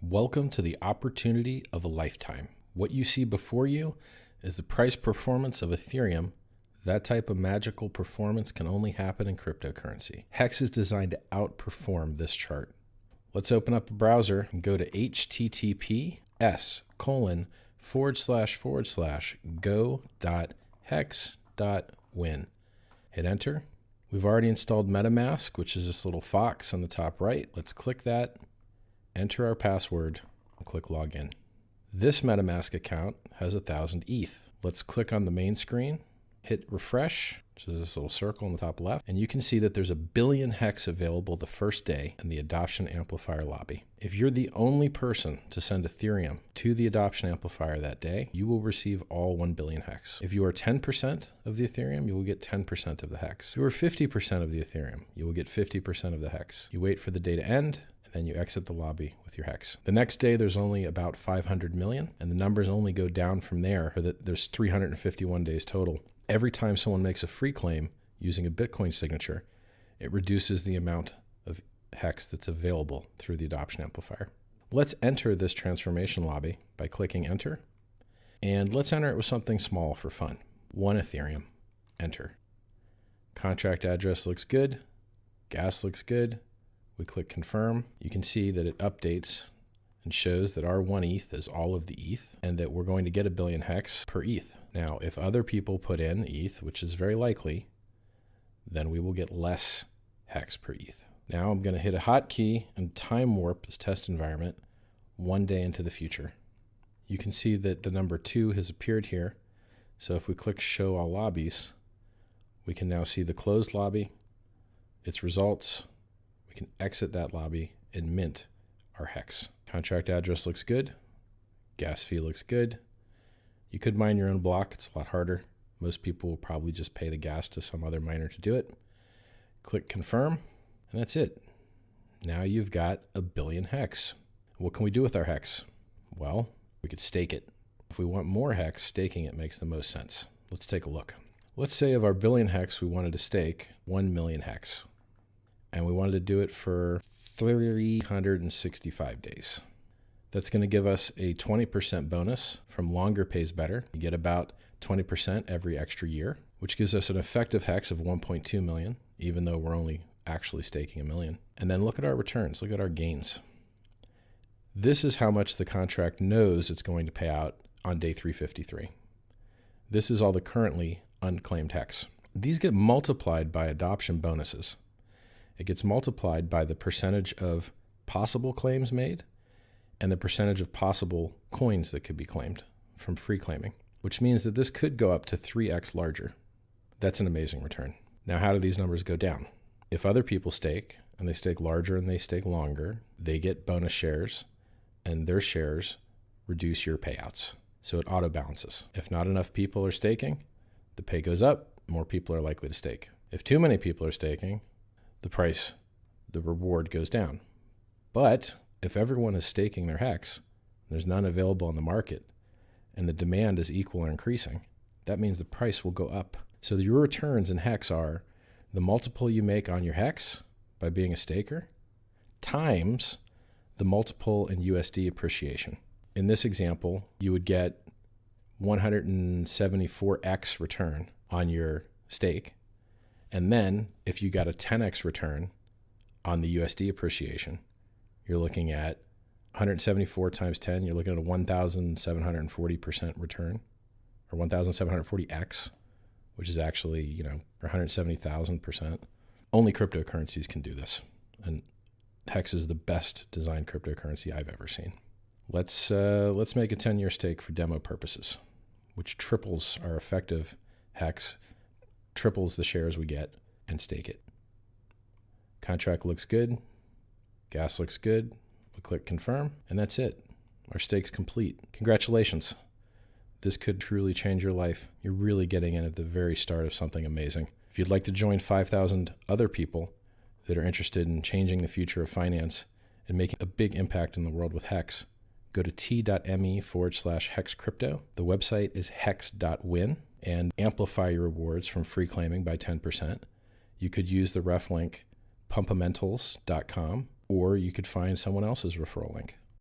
Welcome to the opportunity of a lifetime. What you see before you is the price performance of Ethereum. That type of magical performance can only happen in cryptocurrency. Hex is designed to outperform this chart. Let's open up a browser and go to https://go.hex.win. Hit enter. We've already installed MetaMask, which is this little fox on the top right. Let's click that, enter our password, and click login. This MetaMask account has 1,000 ETH. Let's click on the main screen, hit refresh, which is this little circle on the top left, and you can see that there's 1 billion hex available the first day in the Adoption Amplifier lobby. If you're the only person to send Ethereum to the Adoption Amplifier that day, you will receive all 1 billion hex. If you are 10% of the Ethereum, you will get 10% of the hex. If you are 50% of the Ethereum, you will get 50% of the hex. You wait for the day to end, and then you exit the lobby with your hex. The next day, there's only about 500 million, and the numbers only go down from there. There's 351 days total. Every time someone makes a free claim using a Bitcoin signature, it reduces the amount of hex that's available through the Adoption Amplifier. Let's enter this transformation lobby by clicking enter. And let's enter it with something small for fun. 1 Ethereum, enter. Contract address looks good. Gas looks good. We click confirm. You can see that it updates and shows that our 1 ETH is all of the ETH and that we're going to get 1 billion hex per ETH. Now, if other people put in ETH, which is very likely, then we will get less hex per ETH. Now I'm going to hit a hotkey and time warp this test environment 1 day into the future. You can see that the number 2 has appeared here. So if we click show all lobbies, we can now see the closed lobby, its results. We can exit that lobby and mint our hex. Contract address looks good. Gas fee looks good. You could mine your own block. It's a lot harder. Most people will probably just pay the gas to some other miner to do it. Click confirm, and that's it. Now you've got 1 billion hex. What can we do with our hex? Well, we could stake it. If we want more hex, staking it makes the most sense. Let's take a look. Let's say of our billion hex, we wanted to stake 1 million hex. And we wanted to do it for 365 days. That's going to give us a 20% bonus from longer pays better. You get about 20% every extra year, which gives us an effective hex of 1.2 million, even though we're only actually staking 1 million. And then look at our returns, look at our gains. This is how much the contract knows it's going to pay out on day 353. This is all the currently unclaimed hex. These get multiplied by adoption bonuses. It gets multiplied by the percentage of possible claims made and the percentage of possible coins that could be claimed from free claiming, which means that this could go up to 3x larger. That's an amazing return. Now, how do these numbers go down? If other people stake, and they stake larger and they stake longer, they get bonus shares, and their shares reduce your payouts. So it auto balances. If not enough people are staking, the pay goes up, more people are likely to stake. If too many people are staking, the reward goes down. But if everyone is staking their hex, there's none available on the market, and the demand is equal or increasing, that means the price will go up. So your returns in hex are the multiple you make on your hex by being a staker times the multiple in USD appreciation. In this example, you would get 174x return on your stake. And then if you got a 10x return on the USD appreciation, you're looking at 174 times 10, you're looking at a 1,740% return, or 1,740x, which is actually, 170,000%. Only cryptocurrencies can do this. And Hex is the best designed cryptocurrency I've ever seen. Let's make a 10-year stake for demo purposes, which triples our effective Hex, triples the shares we get, and stake it. Contract looks good. Gas looks good. We click confirm, and that's it. Our stake's complete. Congratulations. This could truly change your life. You're really getting in at the very start of something amazing. If you'd like to join 5,000 other people that are interested in changing the future of finance and making a big impact in the world with Hex, go to t.me/hexcrypto. The website is hex.win, and amplify your rewards from free claiming by 10%. You could use the ref link pumpamentals.com, or you could find someone else's referral link.